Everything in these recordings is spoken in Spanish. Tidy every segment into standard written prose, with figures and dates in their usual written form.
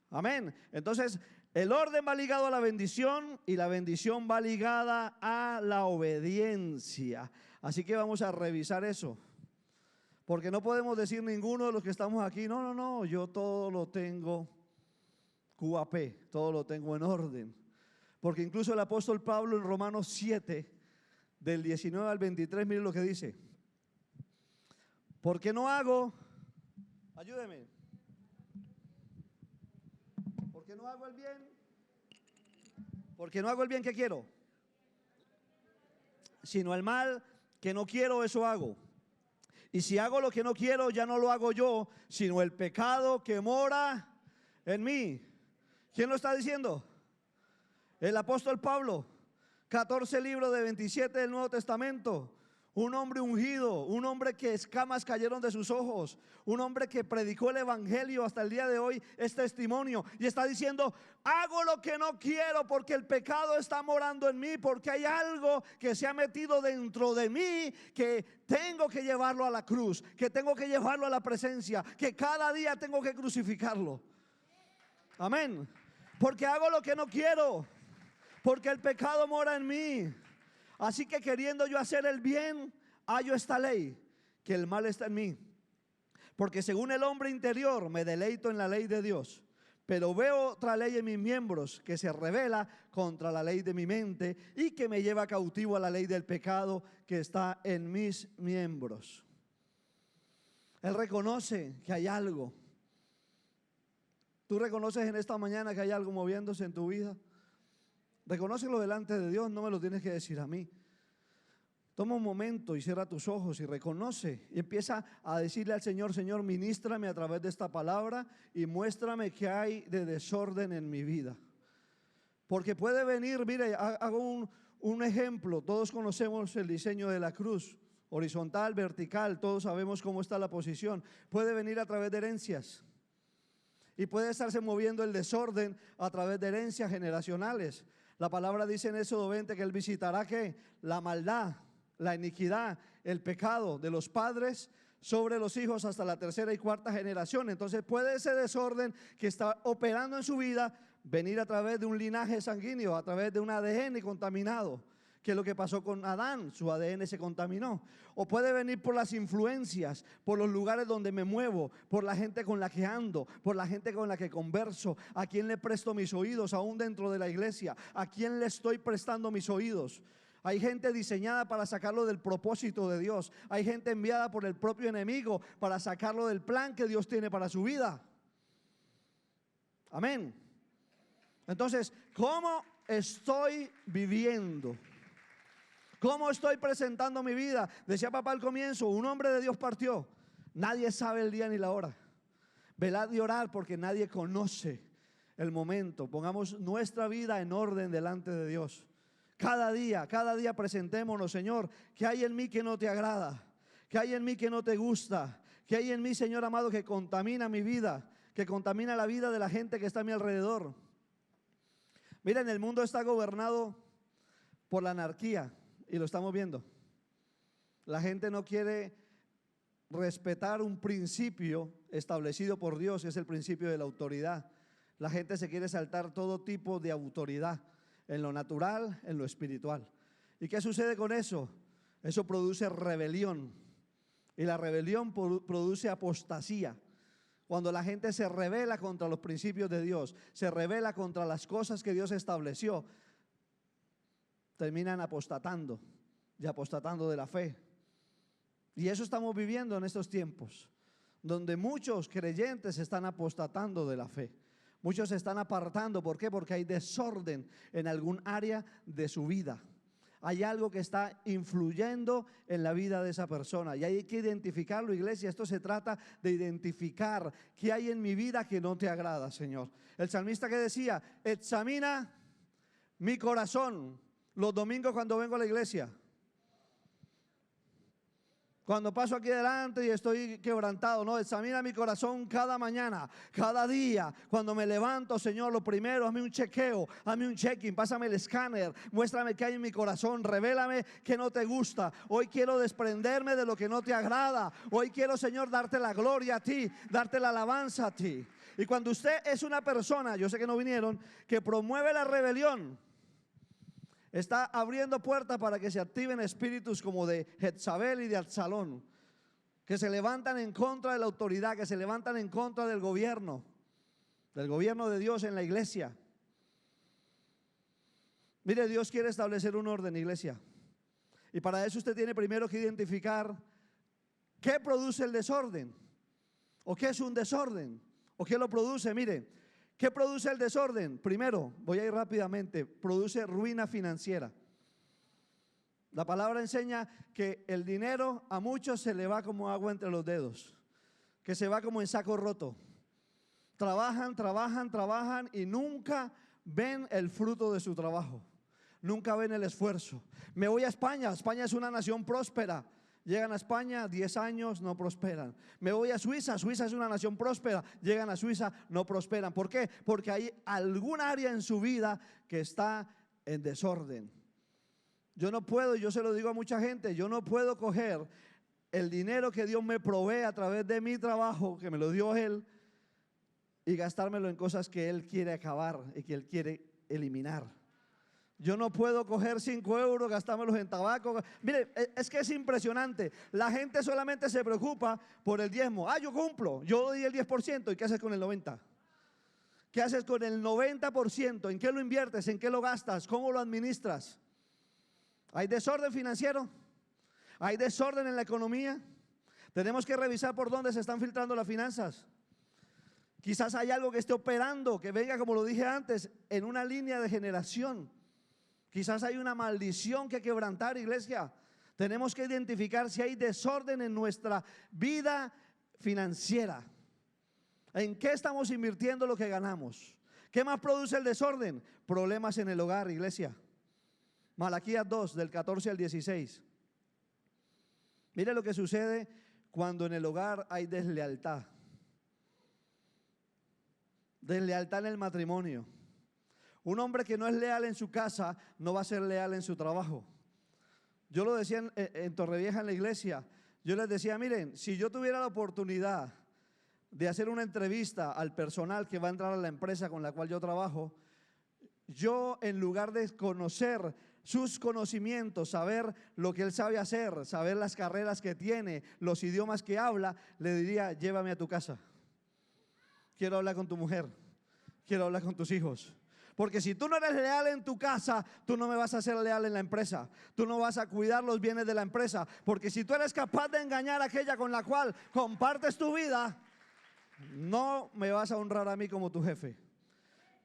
Amén. Entonces, el orden va ligado a la bendición y la bendición va ligada a la obediencia. Así que vamos a revisar eso. Porque no podemos decir ninguno de los que estamos aquí, no, yo todo lo tengo QAP, todo lo tengo en orden. Porque incluso el apóstol Pablo en Romanos 7, del 19 al 23, miren lo que dice. ¿Por qué no hago? Ayúdeme. ¿Por qué no hago el bien? Porque no hago el bien que quiero, sino el mal que no quiero, eso hago. Y si hago lo que no quiero, ya no lo hago yo, sino el pecado que mora en mí. ¿Quién lo está diciendo? El apóstol Pablo. 14 libros de 27 del Nuevo Testamento. Un hombre ungido, un hombre que escamas cayeron de sus ojos, un hombre que predicó el evangelio hasta el día de hoy, es testimonio. Y está diciendo, hago lo que no quiero porque el pecado está morando en mí, porque hay algo que se ha metido dentro de mí que tengo que llevarlo a la cruz, que tengo que llevarlo a la presencia, que cada día tengo que crucificarlo. Amén. Porque hago lo que no quiero, porque el pecado mora en mí. Así que queriendo yo hacer el bien, hallo esta ley, que el mal está en mí. Porque según el hombre interior me deleito en la ley de Dios, pero veo otra ley en mis miembros que se revela contra la ley de mi mente y que me lleva cautivo a la ley del pecado que está en mis miembros. Él reconoce que hay algo. ¿Tú reconoces en esta mañana que hay algo moviéndose en tu vida? Reconócelo delante de Dios, no me lo tienes que decir a mí. Toma un momento y cierra tus ojos y reconoce y empieza a decirle al Señor, Señor, ministrame a través de esta palabra y muéstrame qué hay de desorden en mi vida. Porque puede venir, mire, hago un ejemplo, todos conocemos el diseño de la cruz, horizontal, vertical, todos sabemos cómo está la posición. Puede venir a través de herencias y puede estarse moviendo el desorden a través de herencias generacionales. La palabra dice en Éxodo 20 que Él visitará ¿qué? La maldad, la iniquidad, el pecado de los padres sobre los hijos hasta la tercera y cuarta generación. Entonces puede ese desorden que está operando en su vida venir a través de un linaje sanguíneo, a través de un ADN contaminado, que es lo que pasó con Adán, su ADN se contaminó. O puede venir por las influencias, por los lugares donde me muevo, por la gente con la que ando, por la gente con la que converso, a quién le presto mis oídos, aún dentro de la iglesia, a quién le estoy prestando mis oídos. Hay gente diseñada para sacarlo del propósito de Dios. Hay gente enviada por el propio enemigo para sacarlo del plan que Dios tiene para su vida. Amén. Entonces, ¿cómo estoy viviendo? ¿Cómo estoy presentando mi vida? Decía papá al comienzo, un hombre de Dios partió. Nadie sabe el día ni la hora. Velad y orad porque nadie conoce el momento. Pongamos nuestra vida en orden delante de Dios. Cada día presentémonos, Señor, ¿qué hay en mí que no te agrada? ¿Qué hay en mí que no te gusta? ¿Qué hay en mí, Señor amado, que contamina mi vida? Que contamina la vida de la gente que está a mi alrededor. Miren, el mundo está gobernado por la anarquía. Y lo estamos viendo. La gente no quiere respetar un principio establecido por Dios, es el principio de la autoridad. La gente se quiere saltar todo tipo de autoridad, en lo natural, en lo espiritual. ¿Y qué sucede con eso? Eso produce rebelión. Y la rebelión produce apostasía. Cuando la gente se rebela contra los principios de Dios, se rebela contra las cosas que Dios estableció, terminan apostatando y apostatando de la fe. Y eso estamos viviendo en estos tiempos, donde muchos creyentes están apostatando de la fe. Muchos se están apartando. ¿Por qué? Porque hay desorden en algún área de su vida. Hay algo que está influyendo en la vida de esa persona y hay que identificarlo, iglesia. Esto se trata de identificar qué hay en mi vida que no te agrada, Señor. El salmista que decía, examina mi corazón. Los domingos cuando vengo a la iglesia, cuando paso aquí delante y estoy quebrantado, no, examina mi corazón cada mañana, cada día. Cuando me levanto, Señor, lo primero, hazme un chequeo, hazme un check-in, pásame el escáner, muéstrame qué hay en mi corazón, revélame qué no te gusta. Hoy quiero desprenderme de lo que no te agrada. Hoy quiero, Señor, darte la gloria a ti, darte la alabanza a ti. Y cuando usted es una persona, yo sé que no vinieron, que promueve la rebelión, está abriendo puertas para que se activen espíritus como de Jezabel y de Absalón, que se levantan en contra de la autoridad, que se levantan en contra del gobierno de Dios en la iglesia. Mire, Dios quiere establecer un orden, iglesia. Y para eso usted tiene primero que identificar qué produce el desorden, o qué es un desorden, o qué lo produce. Mire, ¿qué produce el desorden? Primero, voy a ir rápidamente, produce ruina financiera. La palabra enseña que el dinero a muchos se le va como agua entre los dedos, que se va como en saco roto. Trabajan, trabajan, trabajan y nunca ven el fruto de su trabajo. Nunca ven el esfuerzo. Me voy a España. España es una nación próspera. Llegan a España, 10 años, no prosperan. Me voy a Suiza. Suiza es una nación próspera. Llegan a Suiza, no prosperan. ¿Por qué? Porque hay algún área en su vida que está en desorden. Yo no puedo, yo se lo digo a mucha gente, yo no puedo coger el dinero que Dios me provee a través de mi trabajo, que me lo dio Él, y gastármelo en cosas que Él quiere acabar y que Él quiere eliminar. Yo no puedo coger 5 euros, gastármelos en tabaco. Mire, es que es impresionante. La gente solamente se preocupa por el diezmo. Yo cumplo, yo doy el 10%. ¿Y qué haces con el 90%? ¿Qué haces con el 90%? ¿En qué lo inviertes? ¿En qué lo gastas? ¿Cómo lo administras? ¿Hay desorden financiero? ¿Hay desorden en la economía? Tenemos que revisar por dónde se están filtrando las finanzas. Quizás hay algo que esté operando, que venga, como lo dije antes, en una línea de generación. Quizás hay una maldición que quebrantar, iglesia. Tenemos que identificar si hay desorden en nuestra vida financiera. ¿En qué estamos invirtiendo lo que ganamos? ¿Qué más produce el desorden? Problemas en el hogar, iglesia. Malaquías 2, del 14 al 16. Mire lo que sucede cuando en el hogar hay deslealtad. Deslealtad en el matrimonio. Un hombre que no es leal en su casa no va a ser leal en su trabajo. Yo lo decía en Torrevieja, en la iglesia. Yo les decía, miren, si yo tuviera la oportunidad de hacer una entrevista al personal que va a entrar a la empresa con la cual yo trabajo, yo, en lugar de conocer sus conocimientos, saber lo que él sabe hacer, saber las carreras que tiene, los idiomas que habla, le diría, llévame a tu casa. Quiero hablar con tu mujer, quiero hablar con tus hijos. Porque si tú no eres leal en tu casa, tú no me vas a ser leal en la empresa. Tú no vas a cuidar los bienes de la empresa. Porque si tú eres capaz de engañar a aquella con la cual compartes tu vida, no me vas a honrar a mí como tu jefe.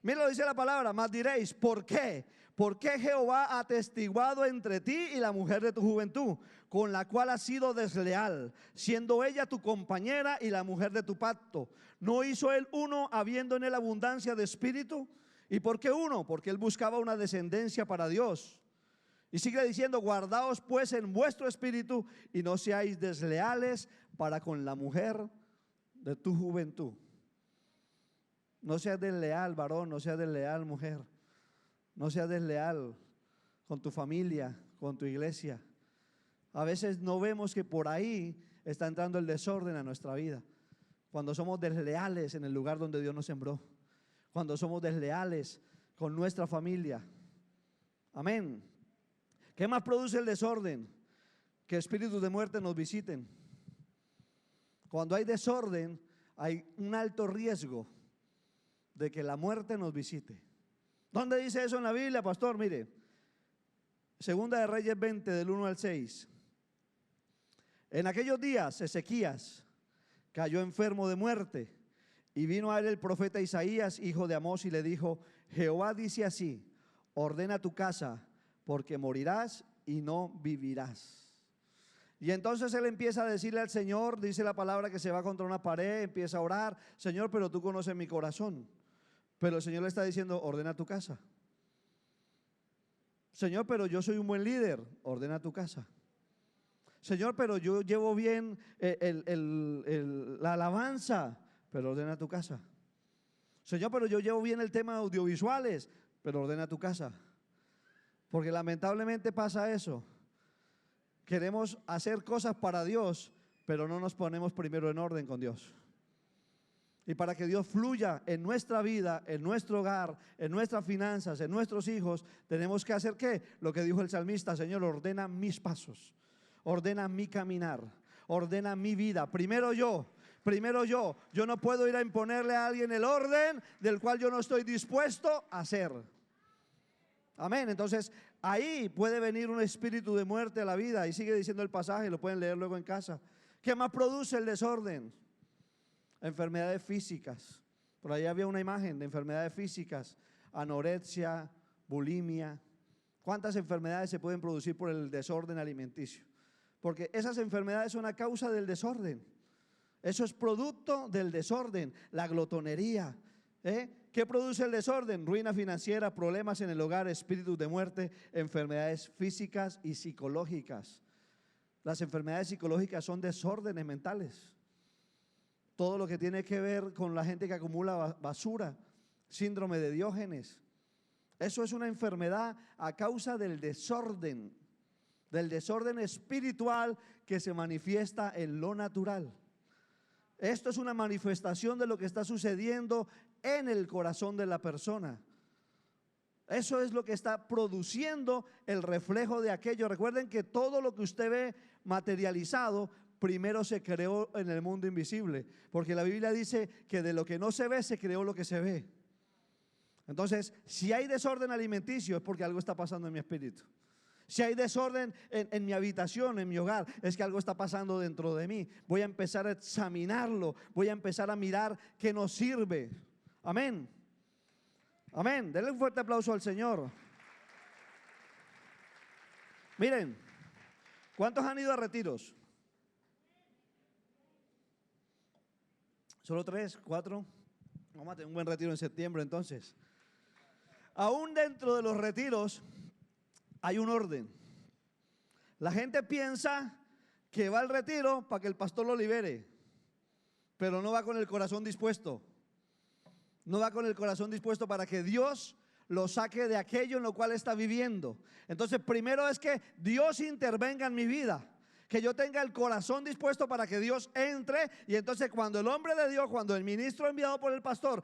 Mira lo dice la palabra, más diréis, ¿por qué? ¿Por qué Jehová ha atestiguado entre ti y la mujer de tu juventud, con la cual has sido desleal, siendo ella tu compañera y la mujer de tu pacto? ¿No hizo él uno habiendo en él abundancia de espíritu? ¿Y por qué uno? Porque él buscaba una descendencia para Dios. Y sigue diciendo, guardaos pues en vuestro espíritu y no seáis desleales para con la mujer de tu juventud. No seas desleal, varón, no seas desleal, mujer. No seas desleal con tu familia, con tu iglesia. A veces no vemos que por ahí está entrando el desorden a nuestra vida. Cuando somos desleales en el lugar donde Dios nos sembró. Cuando somos desleales con nuestra familia. Amén. ¿Qué más produce el desorden? Que espíritus de muerte nos visiten. Cuando hay desorden, hay un alto riesgo de que la muerte nos visite. ¿Dónde dice eso en la Biblia, pastor? Mire, Segunda de Reyes 20, del 1 al 6. En aquellos días Ezequías cayó enfermo de muerte y vino a él el profeta Isaías, hijo de Amós, y le dijo, Jehová dice así, ordena tu casa, porque morirás y no vivirás. Y entonces él empieza a decirle al Señor, dice la palabra que se va contra una pared, empieza a orar, Señor, pero tú conoces mi corazón. Pero el Señor le está diciendo, ordena tu casa. Señor, pero yo soy un buen líder, ordena tu casa. Señor, pero yo llevo bien la alabanza, pero ordena tu casa. Señor, pero yo llevo bien el tema de audiovisuales, pero ordena tu casa. Porque lamentablemente pasa eso. Queremos hacer cosas para Dios, pero no nos ponemos primero en orden con Dios. Y para que Dios fluya en nuestra vida, en nuestro hogar, en nuestras finanzas, en nuestros hijos, tenemos que hacer ¿qué? Lo que dijo el salmista: Señor, ordena mis pasos, ordena mi caminar, ordena mi vida. Primero yo. Yo no puedo ir a imponerle a alguien el orden del cual yo no estoy dispuesto a hacer. Amén. Entonces ahí puede venir un espíritu de muerte a la vida. Y sigue diciendo el pasaje, lo pueden leer luego en casa. ¿Qué más produce el desorden? Enfermedades físicas. Por ahí había una imagen de enfermedades físicas: anorexia, bulimia. ¿Cuántas enfermedades se pueden producir por el desorden alimenticio? Porque esas enfermedades son a causa del desorden. Eso es producto del desorden. La glotonería. ¿Qué produce el desorden? Ruina financiera, problemas en el hogar, espíritus de muerte, enfermedades físicas y psicológicas. Las enfermedades psicológicas son desórdenes mentales. Todo lo que tiene que ver con la gente que acumula basura, síndrome de Diógenes. Eso es una enfermedad a causa del desorden espiritual que se manifiesta en lo natural. Esto es una manifestación de lo que está sucediendo en el corazón de la persona. Eso es lo que está produciendo el reflejo de aquello. Recuerden que todo lo que usted ve materializado primero se creó en el mundo invisible, porque la Biblia dice que de lo que no se ve se creó lo que se ve. Entonces, si hay desorden alimenticio es porque algo está pasando en mi espíritu. Si hay desorden en mi habitación, en mi hogar, es que algo está pasando dentro de mí. Voy a empezar a examinarlo, voy a empezar a mirar qué nos sirve. Amén. Amén. Denle un fuerte aplauso al Señor. Miren, ¿cuántos han ido a retiros? ¿Solo 3, 4? Vamos a tener un buen retiro en septiembre entonces. Aún dentro de los retiros hay un orden. La gente piensa que va al retiro para que el pastor lo libere, pero no va con el corazón dispuesto. No va con el corazón dispuesto para que Dios lo saque de aquello en lo cual está viviendo. Entonces, primero es que Dios intervenga en mi vida, que yo tenga el corazón dispuesto para que Dios entre. Y entonces cuando el hombre de Dios, cuando el ministro enviado por el pastor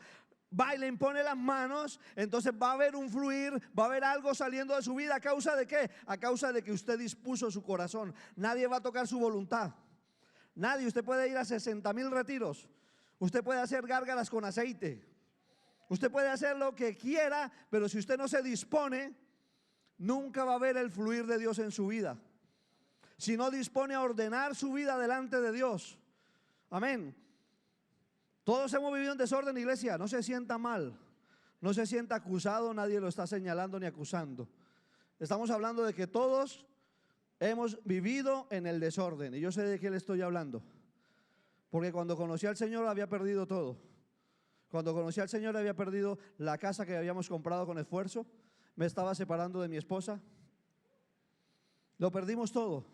va y le impone las manos, entonces va a haber un fluir, va a haber algo saliendo de su vida. ¿A causa de qué? A causa de que usted dispuso su corazón. Nadie va a tocar su voluntad. Nadie. Usted puede ir a 60,000 retiros. Usted puede hacer gárgaras con aceite. Usted puede hacer lo que quiera, pero si usted no se dispone, nunca va a haber el fluir de Dios en su vida. Si no dispone a ordenar su vida delante de Dios. Amén. Todos hemos vivido en desorden, iglesia. No se sienta mal, no se sienta acusado, nadie lo está señalando ni acusando. Estamos hablando de que todos hemos vivido en el desorden. Y yo sé de qué le estoy hablando, porque cuando conocí al Señor había perdido todo. Cuando conocí al Señor había perdido la casa que habíamos comprado con esfuerzo. Me estaba separando de mi esposa. Lo perdimos todo.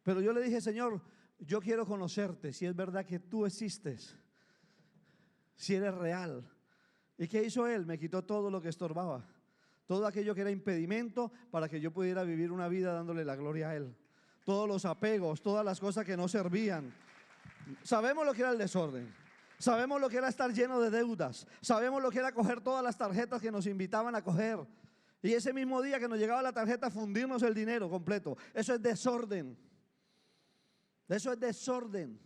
Pero yo le dije: Señor, yo quiero conocerte, si es verdad que tú existes, si eres real. ¿Y qué hizo Él? Me quitó todo lo que estorbaba, todo aquello que era impedimento para que yo pudiera vivir una vida dándole la gloria a Él. Todos los apegos, todas las cosas que no servían. Sabemos lo que era el desorden. Sabemos lo que era estar lleno de deudas. Sabemos lo que era coger todas las tarjetas que nos invitaban a coger. Y ese mismo día que nos llegaba la tarjeta, fundirnos el dinero completo. Eso es desorden. Eso es desorden.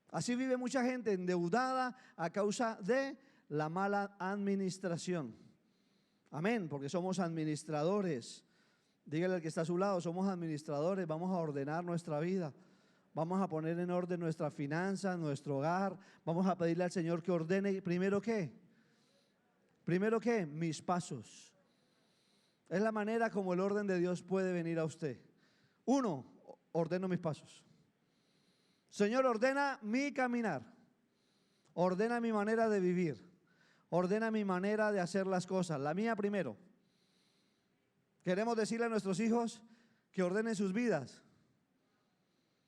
Así vive mucha gente endeudada a causa de la mala administración. Amén, porque somos administradores. Dígale al que está a su lado: somos administradores, vamos a ordenar nuestra vida. Vamos a poner en orden nuestras finanzas, nuestro hogar. Vamos a pedirle al Señor que ordene. ¿Primero qué? ¿Primero qué? Mis pasos. Es la manera como el orden de Dios puede venir a usted. Uno, ordeno mis pasos. Señor, ordena mi caminar. Ordena mi manera de vivir. Ordena mi manera de hacer las cosas. La mía primero. Queremos decirle a nuestros hijos que ordenen sus vidas.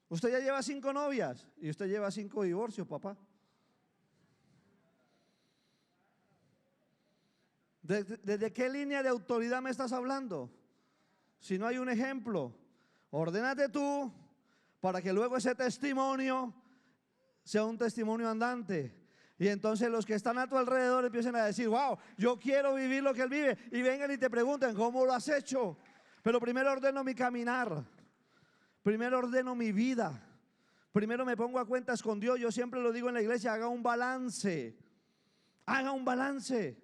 Usted ya lleva 5 novias y usted lleva 5 divorcios, papá. ¿Desde qué línea de autoridad me estás hablando? Si no hay un ejemplo, ordénate tú para que luego ese testimonio sea un testimonio andante. Y entonces los que están a tu alrededor empiezan a decir, wow, yo quiero vivir lo que él vive. Y vengan y te pregunten, ¿cómo lo has hecho? Pero primero ordeno mi caminar. Primero ordeno mi vida. Primero me pongo a cuentas con Dios. Yo siempre lo digo en la iglesia, haga un balance. Haga un balance.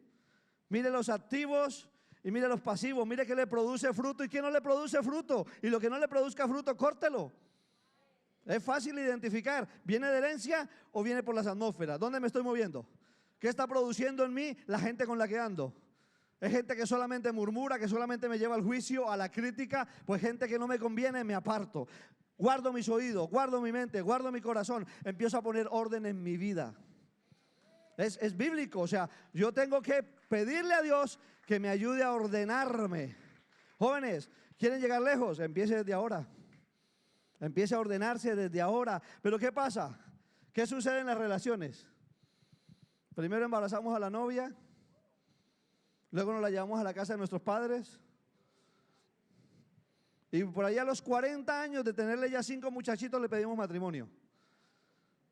Mire los activos y mire los pasivos. Mire qué le produce fruto y qué no le produce fruto. Y lo que no le produzca fruto, córtelo. Es fácil identificar, ¿viene de herencia o viene por las atmósferas? ¿Dónde me estoy moviendo? ¿Qué está produciendo en mí la gente con la que ando? ¿Es gente que solamente murmura, que solamente me lleva al juicio, a la crítica? Pues gente que no me conviene, me aparto. Guardo mis oídos, guardo mi mente, guardo mi corazón. Empiezo a poner orden en mi vida. Es bíblico, o sea, yo tengo que pedirle a Dios que me ayude a ordenarme. Jóvenes, ¿quieren llegar lejos? Empiece desde ahora. Empiece a ordenarse desde ahora. Pero ¿qué pasa? ¿Qué sucede en las relaciones? Primero embarazamos a la novia, luego nos la llevamos a la casa de nuestros padres, y por allá a los 40 años de tenerle ya 5 muchachitos le pedimos matrimonio.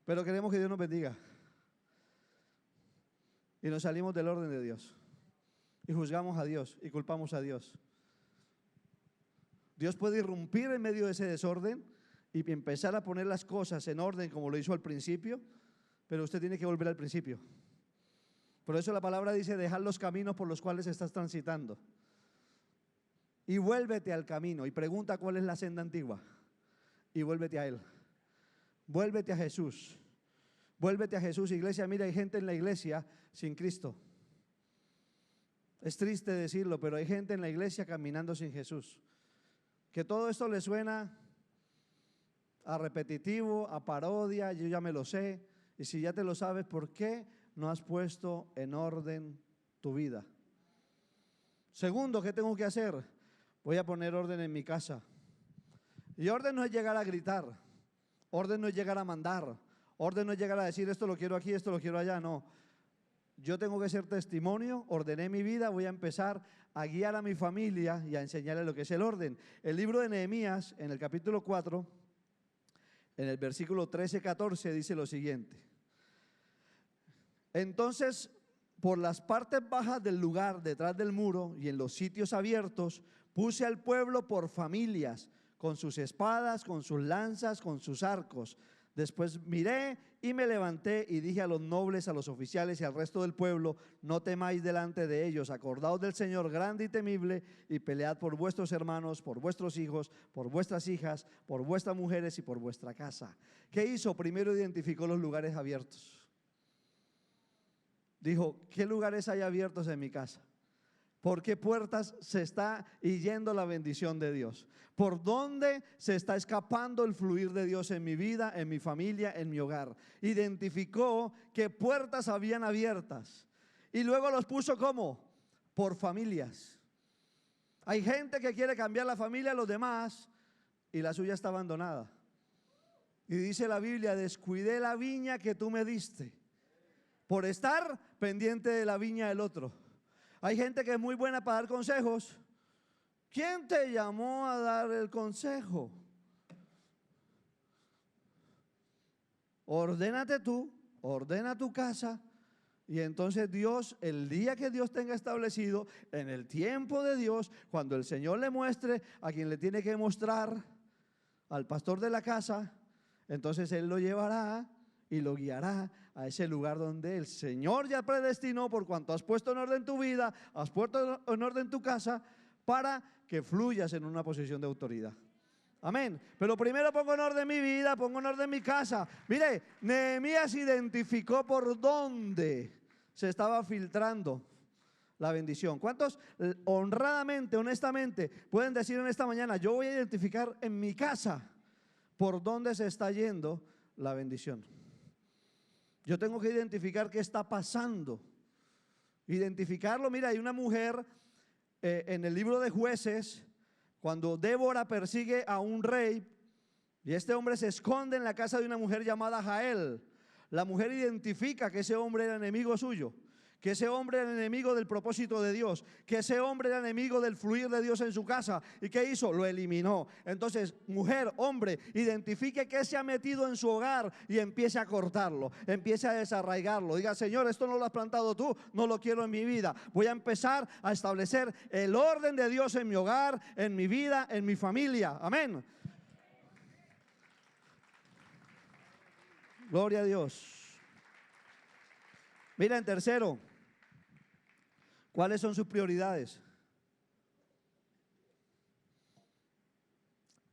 Pero queremos que Dios nos bendiga. Y nos salimos del orden de Dios. Y juzgamos a Dios y culpamos a Dios. Dios puede irrumpir en medio de ese desorden y empezar a poner las cosas en orden como lo hizo al principio, pero usted tiene que volver al principio. Por eso la palabra dice, dejar los caminos por los cuales estás transitando. Y vuélvete al camino y pregunta cuál es la senda antigua. Y vuélvete a Él. Vuélvete a Jesús. Vuélvete a Jesús, iglesia. Mira, hay gente en la iglesia sin Cristo. Es triste decirlo, pero hay gente en la iglesia caminando sin Jesús. Que todo esto le suena a repetitivo, a parodia, yo ya me lo sé. Y si ya te lo sabes, ¿por qué no has puesto en orden tu vida? Segundo, ¿qué tengo que hacer? Voy a poner orden en mi casa. Y orden no es llegar a gritar. Orden no es llegar a mandar. Orden no es llegar a decir esto lo quiero aquí, esto lo quiero allá. No. Yo tengo que ser testimonio, ordené mi vida, voy a empezar a guiar a mi familia y a enseñarle lo que es el orden. El libro de Nehemías, en el capítulo 4, en el versículo 13-14, dice lo siguiente. Entonces, por las partes bajas del lugar, detrás del muro y en los sitios abiertos, puse al pueblo por familias, con sus espadas, con sus lanzas, con sus arcos. Después miré y me levanté y dije a los nobles, a los oficiales y al resto del pueblo, no temáis delante de ellos, acordaos del Señor grande y temible y pelead por vuestros hermanos, por vuestros hijos, por vuestras hijas, por vuestras mujeres y por vuestra casa. ¿Qué hizo? Primero identificó los lugares abiertos. Dijo, ¿qué lugares hay abiertos en mi casa? ¿Por qué puertas se está yendo la bendición de Dios? ¿Por dónde se está escapando el fluir de Dios en mi vida, en mi familia, en mi hogar? Identificó qué puertas habían abiertas y luego los puso ¿cómo? Por familias. Hay gente que quiere cambiar la familia a los demás y la suya está abandonada. Y dice la Biblia, descuidé la viña que tú me diste por estar pendiente de la viña del otro. Hay gente que es muy buena para dar consejos. ¿Quién te llamó a dar el consejo? Ordénate tú, ordena tu casa y entonces Dios, el día que Dios tenga establecido, en el tiempo de Dios, cuando el Señor le muestre a quien le tiene que mostrar, al pastor de la casa, entonces Él lo llevará y lo guiará a ese lugar donde el Señor ya predestinó, por cuanto has puesto en orden tu vida, has puesto en orden tu casa, para que fluyas en una posición de autoridad. Amén. Pero primero pongo en orden mi vida, pongo en orden mi casa. Mire, Nehemías identificó por dónde se estaba filtrando la bendición. ¿Cuántos honradamente, honestamente pueden decir en esta mañana, yo voy a identificar en mi casa por dónde se está yendo la bendición? Yo tengo que identificar qué está pasando. Identificarlo. Mira, hay una mujer en el libro de Jueces, cuando Débora persigue a un rey y este hombre se esconde en la casa de una mujer llamada Jael. La mujer identifica que ese hombre era enemigo suyo, que ese hombre era enemigo del propósito de Dios, que ese hombre era enemigo del fluir de Dios en su casa. ¿Y qué hizo? Lo eliminó. Entonces, mujer, hombre, identifique qué se ha metido en su hogar y empiece a cortarlo, empiece a desarraigarlo. Diga: Señor, esto no lo has plantado tú, no lo quiero en mi vida. Voy a empezar a establecer el orden de Dios en mi hogar, en mi vida, en mi familia. Amén. Gloria a Dios. Mira, en tercero, ¿cuáles son sus prioridades?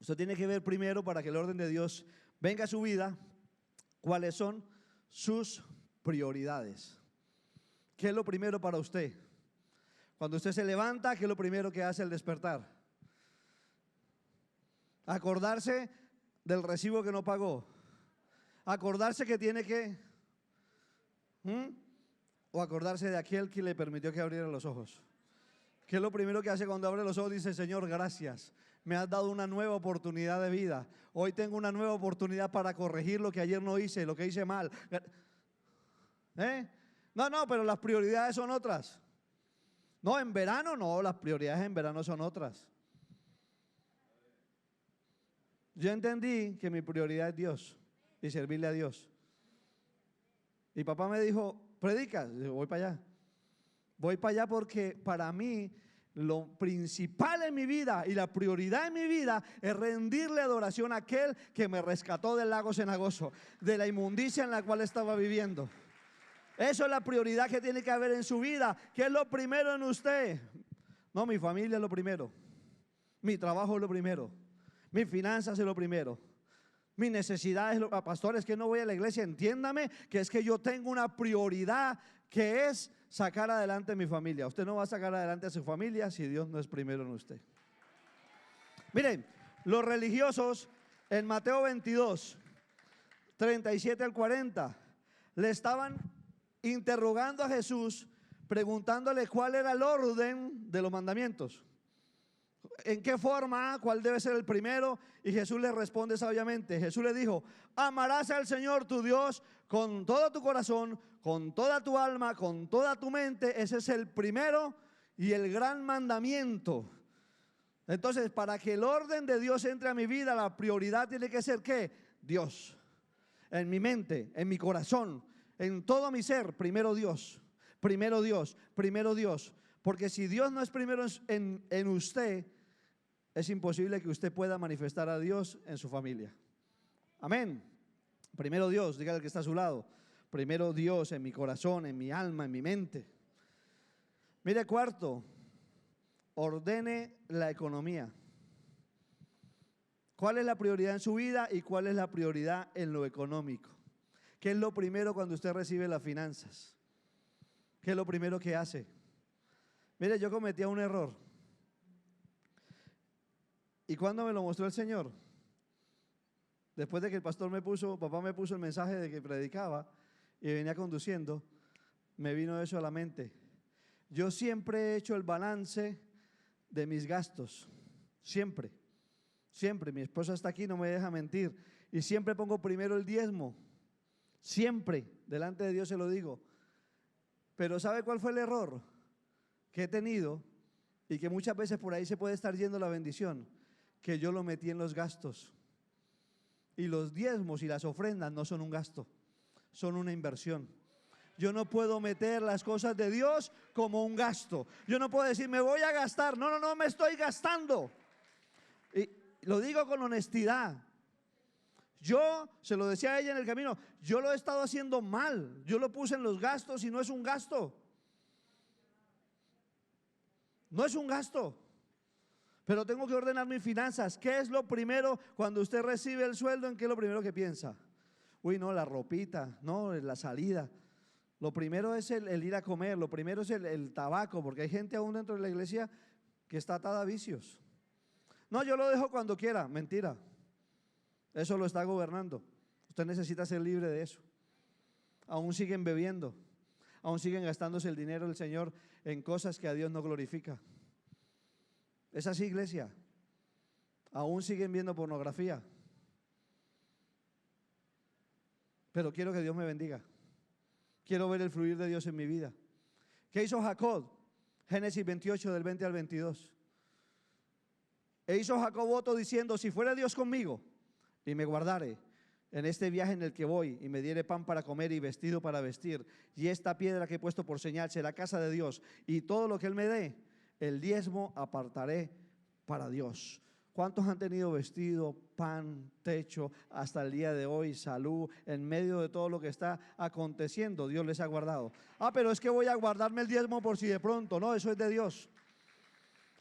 Usted tiene que ver primero, para que el orden de Dios venga a su vida, cuáles son sus prioridades. ¿Qué es lo primero para usted? Cuando usted se levanta, ¿qué es lo primero que hace al despertar? Acordarse del recibo que no pagó. Acordarse que tiene que... o acordarse de aquel que le permitió que abriera los ojos. ¿Qué es lo primero que hace cuando abre los ojos? Dice: Señor, gracias, me has dado una nueva oportunidad de vida. Hoy tengo una nueva oportunidad para corregir lo que ayer no hice, lo que hice mal. No, pero las prioridades son otras. No, en verano no, las prioridades en verano son otras. Yo entendí que mi prioridad es Dios y servirle a Dios. Y papá me dijo: predica. Y yo: voy para allá. Voy para allá porque para mí lo principal en mi vida y la prioridad en mi vida es rendirle adoración a aquel que me rescató del lago cenagoso, de la inmundicia en la cual estaba viviendo. Eso es la prioridad que tiene que haber en su vida. ¿Qué es lo primero en usted? No, mi familia es lo primero. Mi trabajo es lo primero. Mis finanzas es lo primero. Mis necesidades, pastores, que no voy a la iglesia, entiéndame que es que yo tengo una prioridad que es sacar adelante a mi familia. Usted no va a sacar adelante a su familia si Dios no es primero en usted. Miren, los religiosos en Mateo 22, 37 al 40, le estaban interrogando a Jesús, preguntándole cuál era el orden de los mandamientos. ¿En qué forma? ¿Cuál debe ser el primero? Y Jesús le responde sabiamente. Jesús le dijo: amarás al Señor tu Dios con todo tu corazón, con toda tu alma, con toda tu mente. Ese es el primero y el gran mandamiento. Entonces, para que el orden de Dios entre a mi vida, la prioridad tiene que ser ¿qué? Dios. En mi mente, en mi corazón, en todo mi ser, primero Dios. Primero Dios, primero Dios. Porque si Dios no es primero en usted, es imposible que usted pueda manifestar a Dios en su familia. Amén. Primero Dios, dígale al que está a su lado. Primero Dios en mi corazón, en mi alma, en mi mente. Mire, cuarto, ordene la economía. ¿Cuál es la prioridad en su vida y cuál es la prioridad en lo económico? ¿Qué es lo primero cuando usted recibe las finanzas? ¿Qué es lo primero que hace? Mire, yo cometía un error. ¿Y cuándo me lo mostró el Señor? Después de que el pastor papá me puso el mensaje de que predicaba y venía conduciendo, me vino eso a la mente. Yo siempre he hecho el balance de mis gastos. Siempre. Siempre. Mi esposa está aquí, no me deja mentir. Y siempre pongo primero el diezmo. Siempre. Delante de Dios se lo digo. Pero ¿sabe cuál fue el error que he tenido? Y que muchas veces por ahí se puede estar yendo la bendición. Que yo lo metí en los gastos. Y los diezmos y las ofrendas no son un gasto, son una inversión. Yo no puedo meter las cosas de Dios como un gasto. Yo no puedo decir: me voy a gastar. No me estoy gastando. Y lo digo con honestidad. Yo se lo decía a ella en el camino: yo lo he estado haciendo mal. Yo lo puse en los gastos y no es un gasto. No es un gasto. Pero tengo que ordenar mis finanzas. ¿Qué es lo primero cuando usted recibe el sueldo? ¿En qué es lo primero que piensa? Uy, no, la ropita, no, la salida. Lo primero es el ir a comer. Lo primero es el tabaco, porque hay gente aún dentro de la iglesia que está atada a vicios. No, yo lo dejo cuando quiera. Mentira. Eso lo está gobernando. Usted necesita ser libre de eso. Aún siguen bebiendo. Aún siguen gastándose el dinero del Señor en cosas que a Dios no glorifica. Es así, iglesia. Aún siguen viendo pornografía. Pero quiero que Dios me bendiga. Quiero ver el fluir de Dios en mi vida. ¿Qué hizo Jacob? Génesis 28 del 20 al 22. E hizo Jacob voto diciendo: si fuera Dios conmigo y me guardare en este viaje en el que voy, y me diere pan para comer y vestido para vestir, y esta piedra que he puesto por señal será casa de Dios, y todo lo que Él me dé, el diezmo apartaré para Dios. ¿Cuántos han tenido vestido, pan, techo hasta el día de hoy, salud, en medio de todo lo que está aconteciendo? Dios les ha guardado. Pero es que voy a guardarme el diezmo por si de pronto. No, eso es de Dios.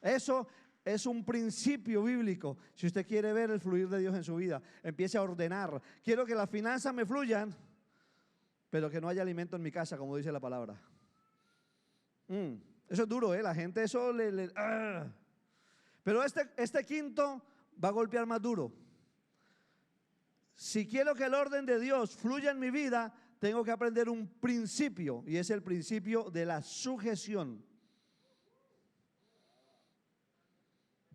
Eso es un principio bíblico. Si usted quiere ver el fluir de Dios en su vida, empiece a ordenar. Quiero que las finanzas me fluyan, pero que no haya alimento en mi casa, como dice la palabra. Eso es duro, la gente eso Pero este quinto va a golpear más duro. Si quiero que el orden de Dios fluya en mi vida, tengo que aprender un principio, y es el principio de la sujeción.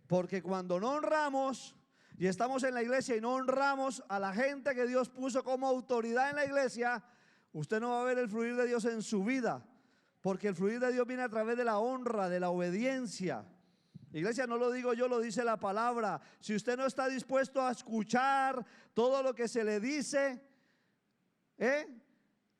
Porque cuando no honramos y estamos en la iglesia y no honramos a la gente que Dios puso como autoridad en la iglesia, usted no va a ver el fluir de Dios en su vida, porque el fluir de Dios viene a través de la honra, de la obediencia. Iglesia, no lo digo yo, lo dice la palabra. Si usted no está dispuesto a escuchar todo lo que se le dice,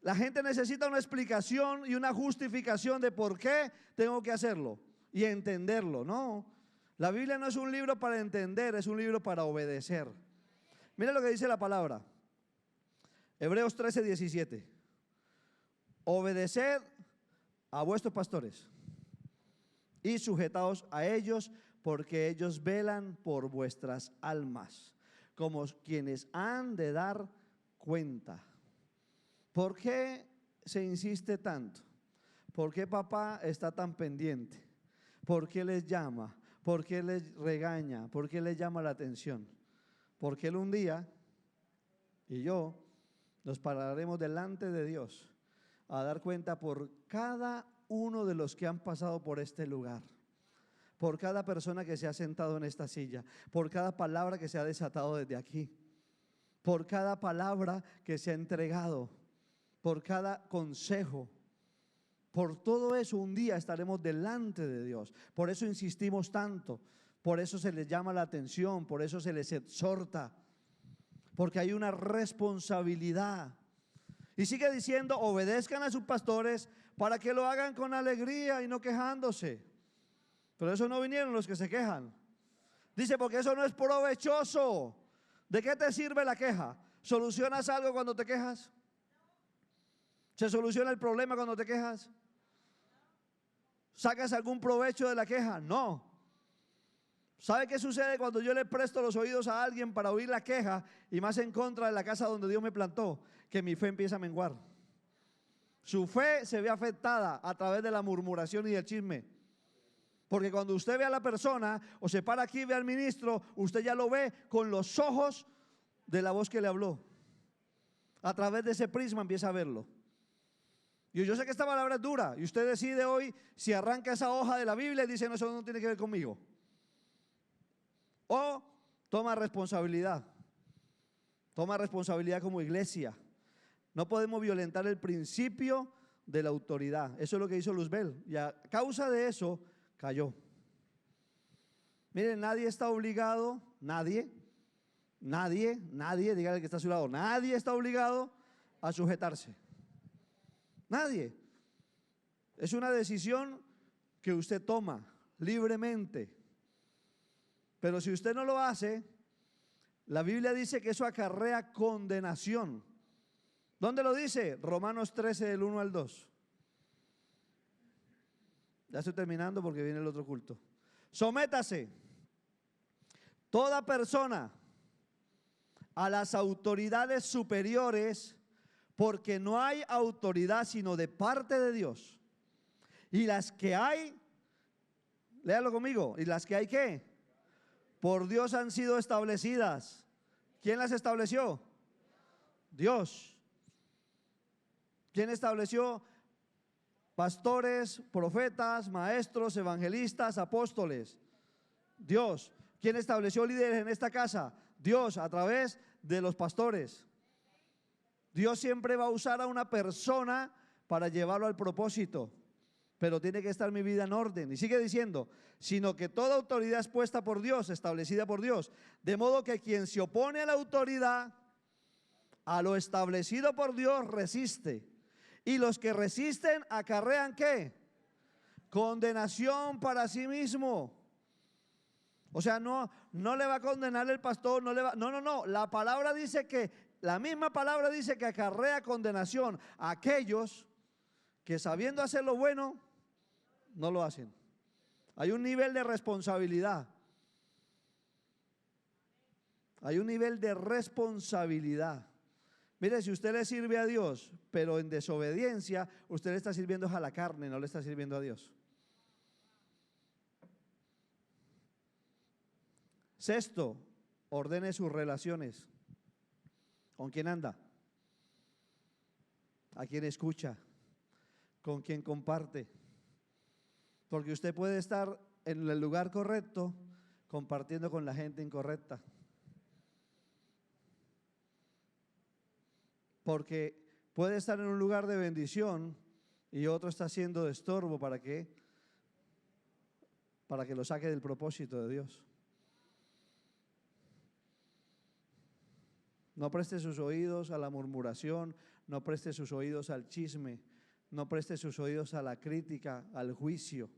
la gente necesita una explicación y una justificación de por qué tengo que hacerlo y entenderlo. No, la Biblia no es un libro para entender, es un libro para obedecer. Mira lo que dice la palabra. Hebreos 13:17. Obedeced a vuestros pastores y sujetaos a ellos, porque ellos velan por vuestras almas, como quienes han de dar cuenta. ¿Por qué se insiste tanto? ¿Por qué papá está tan pendiente? ¿Por qué les llama? ¿Por qué les regaña? ¿Por qué les llama la atención? Porque él un día y yo nos pararemos delante de Dios a dar cuenta por cada uno de los que han pasado por este lugar, por cada persona que se ha sentado en esta silla, por cada palabra que se ha desatado desde aquí, por cada palabra que se ha entregado, por cada consejo. Por todo eso un día estaremos delante de Dios. Por eso insistimos tanto, por eso se les llama la atención, por eso se les exhorta, porque hay una responsabilidad. Y sigue diciendo: obedezcan a sus pastores para que lo hagan con alegría y no quejándose. Pero eso no vinieron los que se quejan. Dice: porque eso no es provechoso. ¿De qué te sirve la queja? ¿Solucionas algo cuando te quejas? ¿Se soluciona el problema cuando te quejas? ¿Sacas algún provecho de la queja? No. ¿Sabe qué sucede cuando yo le presto los oídos a alguien para oír la queja, y más en contra de la casa donde Dios me plantó? Que mi fe empieza a menguar. Su fe se ve afectada a través de la murmuración y el chisme. Porque cuando usted ve a la persona o se para aquí y ve al ministro, usted ya lo ve con los ojos de la voz que le habló. A través de ese prisma empieza a verlo. Y yo sé que esta palabra es dura, y usted decide hoy si arranca esa hoja de la Biblia y dice: no, eso no tiene que ver conmigo. O toma responsabilidad. Toma responsabilidad como iglesia. No podemos violentar el principio de la autoridad. Eso es lo que hizo Luzbel, y a causa de eso cayó. Miren, nadie está obligado, nadie, dígale al que está a su lado, nadie está obligado a sujetarse. Nadie. Es una decisión que usted toma libremente. Pero si usted no lo hace, la Biblia dice que eso acarrea condenación. ¿Dónde lo dice? Romanos 13, del 1 al 2. Ya estoy terminando porque viene el otro culto. Sométase toda persona a las autoridades superiores, porque no hay autoridad sino de parte de Dios. Y las que hay, léalo conmigo, y las que hay, ¿qué? Por Dios han sido establecidas. ¿Quién las estableció? Dios. ¿Quién estableció pastores, profetas, maestros, evangelistas, apóstoles? Dios. ¿Quién estableció líderes en esta casa? Dios, a través de los pastores. Dios siempre va a usar a una persona para llevarlo al propósito. pero tiene que estar mi vida en orden. Y sigue diciendo, sino que toda autoridad es puesta por Dios, establecida por Dios. De modo que quien se opone a la autoridad, a lo establecido por Dios, resiste. Y los que resisten acarrean ¿qué? Condenación para sí mismo. O sea, no le va a condenar el pastor, no. La palabra dice que, la misma palabra dice que acarrea condenación a aquellos que sabiendo hacer lo bueno, no lo hacen. Hay un nivel de responsabilidad. Hay un nivel de responsabilidad. Mire, si usted le sirve a Dios, pero en desobediencia, usted le está sirviendo a la carne, no le está sirviendo a Dios. Sexto, ordene sus relaciones. ¿Con quién anda? ¿A quién escucha? ¿Con quién comparte? Porque usted puede estar en el lugar correcto compartiendo con la gente incorrecta. Porque puede estar en un lugar de bendición y otro está siendo de estorbo. ¿Para qué? Para que lo saque del propósito de Dios. No preste sus oídos a la murmuración, no preste sus oídos al chisme, no preste sus oídos a la crítica, al juicio.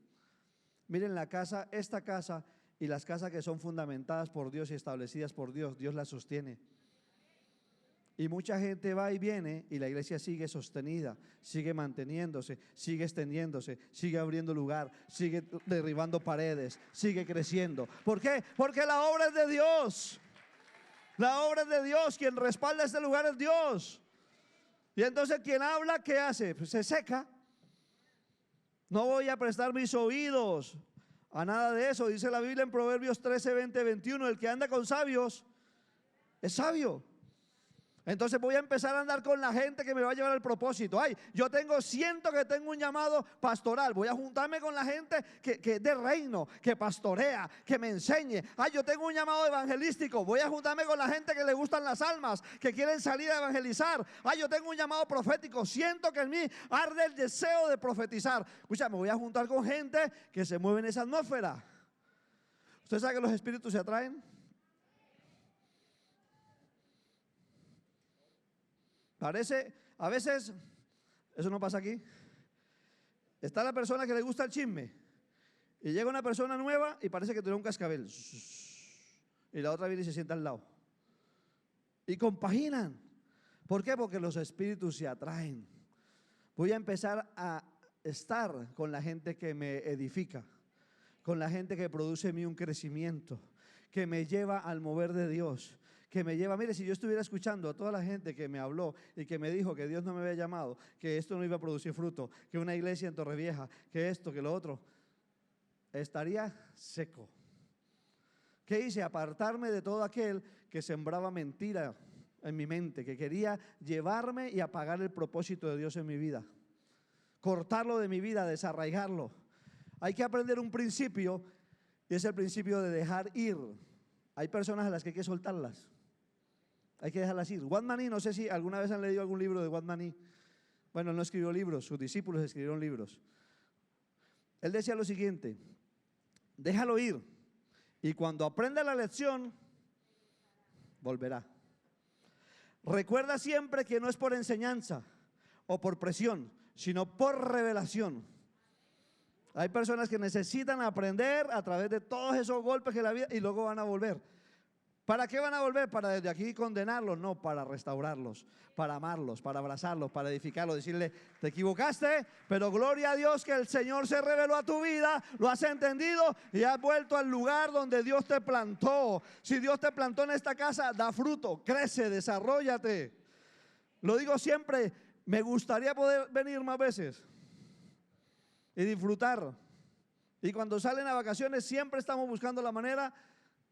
Miren la casa, esta casa y las casas que son fundamentadas por Dios y establecidas por Dios, Dios las sostiene. Y mucha gente va y viene y la iglesia sigue sostenida, sigue manteniéndose, sigue extendiéndose, sigue abriendo lugar, sigue derribando paredes, sigue creciendo. ¿Por qué? Porque la obra es de Dios. La obra es de Dios, quien respalda este lugar es Dios. Y entonces quien habla, ¿qué hace? Pues se seca. No voy a prestar mis oídos a nada de eso. Dice la Biblia en Proverbios 13, 20, 21, el que anda con sabios es sabio. Entonces voy a empezar a andar con la gente que me va a llevar al propósito. Ay, siento que tengo un llamado pastoral. Voy a juntarme con la gente que es de reino, que pastorea, que me enseñe. Ay, yo tengo un llamado evangelístico. Voy a juntarme con la gente que le gustan las almas, que quieren salir a evangelizar. Ay, yo tengo un llamado profético. Siento que en mí arde el deseo de profetizar. Escucha, me voy a juntar con gente que se mueve en esa atmósfera. ¿Usted sabe que los espíritus se atraen? Parece, a veces, eso no pasa aquí. Está la persona que le gusta el chisme y llega una persona nueva y parece que tiene un cascabel. Y la otra viene y se sienta al lado. Y compaginan. ¿Por qué? Porque los espíritus se atraen. Voy a empezar a estar con la gente que me edifica, con la gente que produce en mí un crecimiento, que me lleva al mover de Dios, que me lleva, mire, si yo estuviera escuchando a toda la gente que me habló y que me dijo que Dios no me había llamado, que esto no iba a producir fruto, que una iglesia en Torrevieja, que esto, que lo otro, estaría seco. ¿Qué hice? Apartarme de todo aquel que sembraba mentira en mi mente, que quería llevarme y apagar el propósito de Dios en mi vida. Cortarlo de mi vida, desarraigarlo. Hay que aprender un principio y es el principio de dejar ir. Hay personas a las que hay que soltarlas. Hay que dejarlas ir. Watmani, no sé si alguna vez han leído algún libro de Watmani. Bueno, él no escribió libros, sus discípulos escribieron libros. Él decía lo siguiente: déjalo ir y cuando aprenda la lección, volverá. Recuerda siempre que no es por enseñanza o por presión, sino por revelación. Hay personas que necesitan aprender a través de todos esos golpes que la vida y luego van a volver. ¿Para qué van a volver? ¿Para desde aquí condenarlos? No, para restaurarlos, para amarlos, para abrazarlos, para edificarlos, decirle, te equivocaste, pero gloria a Dios que el Señor se reveló a tu vida, lo has entendido y has vuelto al lugar donde Dios te plantó. Si Dios te plantó en esta casa, da fruto, crece, desarróllate. Lo digo siempre, me gustaría poder venir más veces y disfrutar. Y cuando salen a vacaciones siempre estamos buscando la manera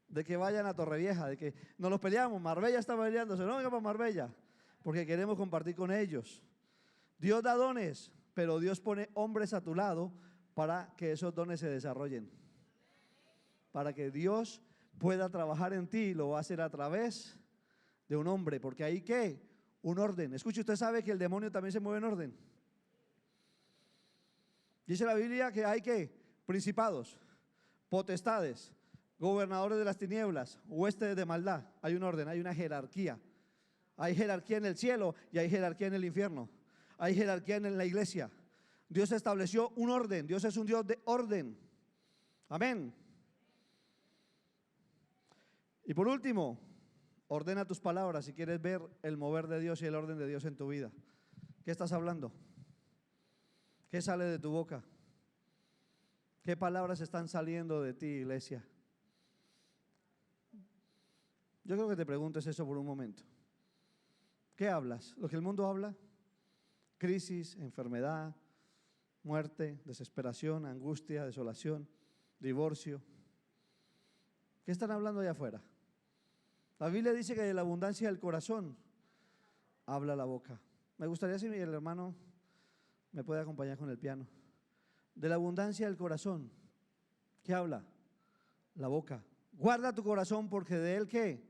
de que vayan a Torrevieja, de que nos los peleamos. Marbella está peleándose, no venga para Marbella, porque queremos compartir con ellos. Dios da dones, pero Dios pone hombres a tu lado para que esos dones se desarrollen. Para que Dios pueda trabajar en ti, lo va a hacer a través de un hombre, porque ahí ¿qué? Un orden. Escuche, usted sabe que el demonio también se mueve en orden. Dice la Biblia que hay que principados, potestades, gobernadores de las tinieblas, huestes de maldad. Hay un orden, hay una jerarquía. Hay jerarquía en el cielo y hay jerarquía en el infierno. Hay jerarquía en la iglesia. Dios estableció un orden. Dios es un Dios de orden. Amén. Y por último, ordena tus palabras si quieres ver el mover de Dios y el orden de Dios en tu vida. ¿Qué estás hablando? ¿Qué sale de tu boca? ¿Qué palabras están saliendo de ti, iglesia? Yo creo que te preguntes eso por un momento. ¿Qué hablas? ¿Lo que el mundo habla? Crisis, enfermedad, muerte, desesperación, angustia, desolación, divorcio. ¿Qué están hablando allá afuera? La Biblia dice que de la abundancia del corazón habla la boca. Me gustaría si el hermano me puede acompañar con el piano. De la abundancia del corazón, ¿qué habla? La boca. Guarda tu corazón porque de él, ¿qué?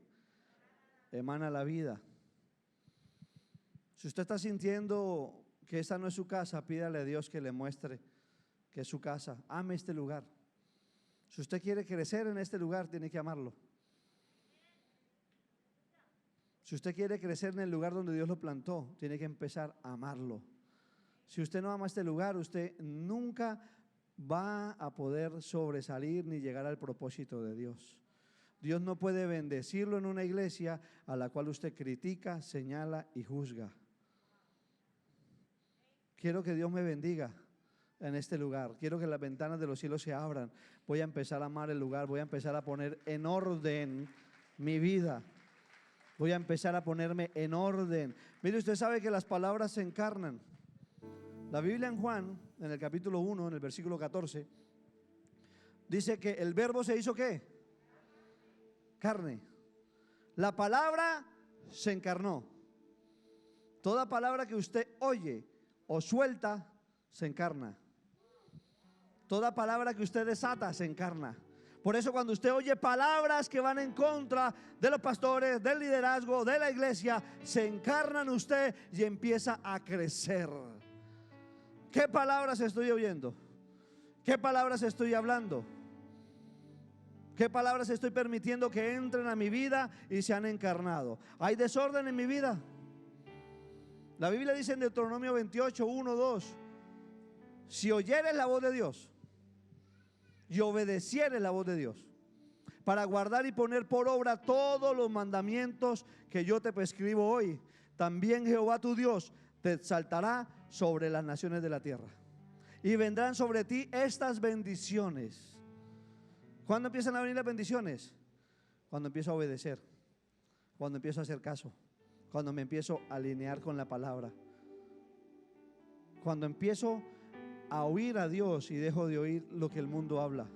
Emana la vida. Si usted está sintiendo que esta no es su casa, pídale a Dios que le muestre que es su casa. Ame este lugar. Si usted quiere crecer en este lugar, tiene que amarlo. Si usted quiere crecer en el lugar donde Dios lo plantó, tiene que empezar a amarlo. Si usted no ama este lugar, usted nunca va a poder sobresalir ni llegar al propósito de Dios. Dios no puede bendecirlo en una iglesia a la cual usted critica, señala y juzga. Quiero que Dios me bendiga en este lugar. Quiero que las ventanas de los cielos se abran. Voy a empezar a amar el lugar. Voy a empezar a poner en orden mi vida. Voy a empezar a ponerme en orden. Mire, usted sabe que las palabras se encarnan. La Biblia en Juan, en el capítulo 1, en el versículo 14, dice que el verbo se hizo ¿qué? Carne. La palabra se encarnó. Toda palabra que usted oye o suelta, se encarna. Toda palabra que usted desata, se encarna. Por eso cuando usted oye palabras que van en contra de los pastores, del liderazgo, de la iglesia, se encarna en usted y empieza a crecer. ¿Qué palabras estoy oyendo? ¿Qué palabras estoy hablando? ¿Qué palabras estoy permitiendo que entren a mi vida y se han encarnado? ¿Hay desorden en mi vida? La Biblia dice en Deuteronomio 28, 1, 2: si oyeres la voz de Dios y obedecieres la voz de Dios, para guardar y poner por obra todos los mandamientos que yo te prescribo hoy, también Jehová tu Dios te exaltará sobre las naciones de la tierra, y vendrán sobre ti estas bendiciones. ¿Cuándo empiezan a venir las bendiciones? Cuando empiezo a obedecer, cuando empiezo a hacer caso, cuando me empiezo a alinear con la palabra, cuando empiezo a oír a Dios y dejo de oír lo que el mundo habla,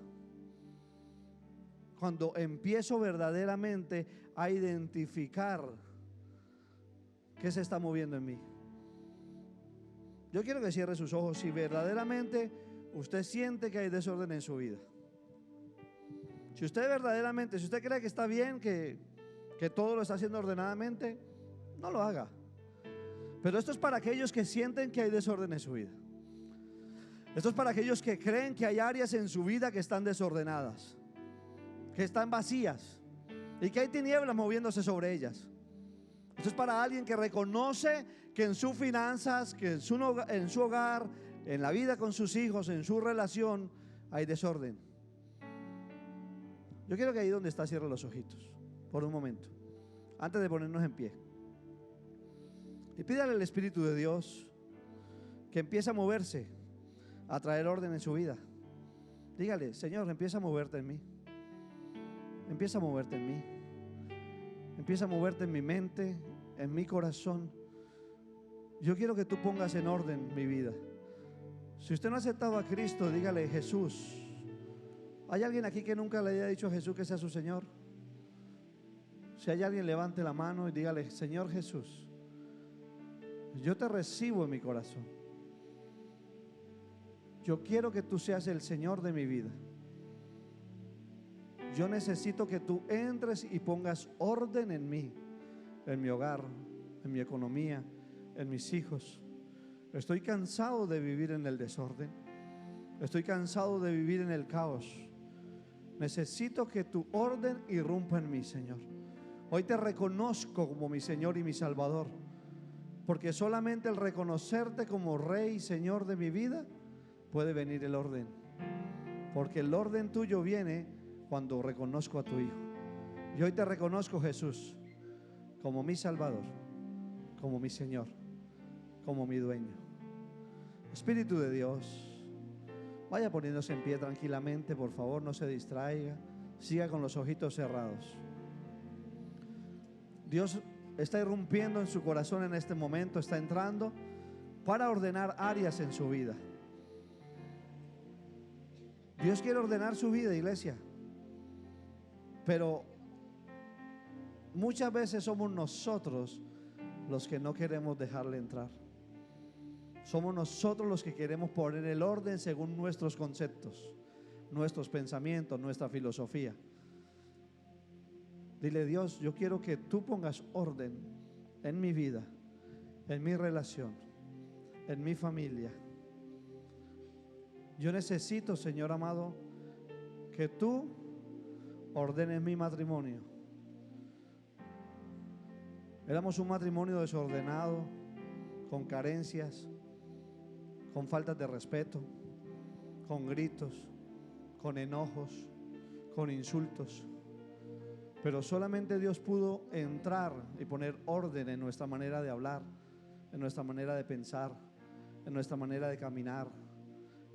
cuando empiezo verdaderamente a identificar qué se está moviendo en mí. Yo quiero que cierre sus ojos si verdaderamente usted siente que hay desorden en su vida. Si usted verdaderamente, si usted cree que está bien, que todo lo está haciendo ordenadamente, no lo haga. Pero esto es para aquellos que sienten que hay desorden en su vida. Esto es para aquellos que creen que hay áreas en su vida que están desordenadas, que están vacías y que hay tinieblas moviéndose sobre ellas. Esto es para alguien que reconoce que en sus finanzas, que en su hogar, en la vida con sus hijos, en su relación, hay desorden. Yo quiero que ahí donde está cierre los ojitos por un momento, antes de ponernos en pie, y pídale al Espíritu de Dios que empiece a moverse, a traer orden en su vida. Dígale: Señor, empieza a moverte en mí. Empieza a moverte en mí. Empieza a moverte en mi mente, en mi corazón. Yo quiero que tú pongas en orden mi vida. Si usted no ha aceptado a Cristo, dígale: Jesús. ¿Hay alguien aquí que nunca le haya dicho a Jesús que sea su Señor? Si hay alguien, levante la mano y dígale: Señor Jesús, yo te recibo en mi corazón. Yo quiero que tú seas el Señor de mi vida. Yo necesito que tú entres y pongas orden en mí, en mi hogar, en mi economía, en mis hijos. Estoy cansado de vivir en el desorden. Estoy cansado de vivir en el caos. Necesito que tu orden irrumpa en mí, Señor. Hoy te reconozco como mi Señor y mi Salvador, porque solamente el reconocerte como Rey y Señor de mi vida puede venir el orden. Porque el orden tuyo viene cuando reconozco a tu Hijo. Y hoy te reconozco, Jesús, como mi Salvador, como mi Señor, como mi dueño. Espíritu de Dios, vaya poniéndose en pie tranquilamente, por favor, no se distraiga, siga con los ojitos cerrados. Dios está irrumpiendo en su corazón en este momento, está entrando para ordenar áreas en su vida. Dios quiere ordenar su vida, iglesia, pero muchas veces somos nosotros los que no queremos dejarle entrar. Somos nosotros los que queremos poner el orden según nuestros conceptos, nuestros pensamientos, nuestra filosofía. Dile: Dios, yo quiero que tú pongas orden en mi vida, en mi relación, en mi familia. Yo necesito, Señor amado, que tú ordenes mi matrimonio. Éramos un matrimonio desordenado, con carencias, con faltas de respeto, con gritos, con enojos, con insultos. Pero solamente Dios pudo entrar y poner orden en nuestra manera de hablar, en nuestra manera de pensar, en nuestra manera de caminar,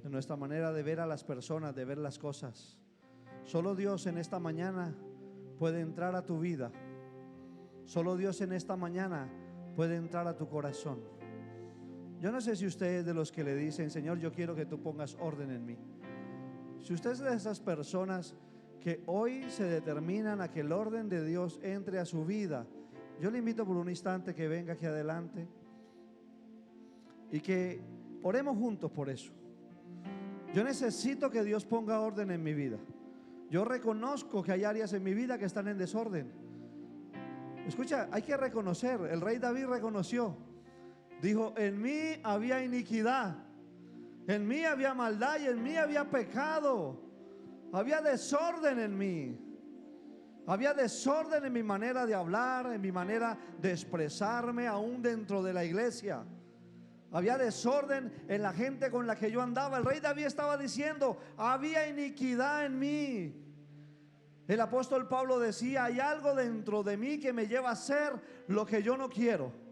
en nuestra manera de ver a las personas, de ver las cosas. Solo Dios en esta mañana puede entrar a tu vida. Solo Dios en esta mañana puede entrar a tu corazón. Yo no sé si usted es de los que le dicen: Señor, yo quiero que tú pongas orden en mí. Si usted es de esas personas que hoy se determinan a que el orden de Dios entre a su vida, yo le invito por un instante que venga aquí adelante y que oremos juntos por eso. Yo necesito que Dios ponga orden en mi vida. Yo reconozco que hay áreas en mi vida que están en desorden. Escucha, hay que reconocer. El rey David reconoció. Dijo: en mí había iniquidad, en mí había maldad y en mí había pecado. Había desorden en mí. Había desorden en mi manera de hablar, en mi manera de expresarme, aún dentro de la iglesia. Había desorden en la gente con la que yo andaba. El rey David estaba diciendo: había iniquidad en mí. El apóstol Pablo decía: hay algo dentro de mí que me lleva a hacer lo que yo no quiero.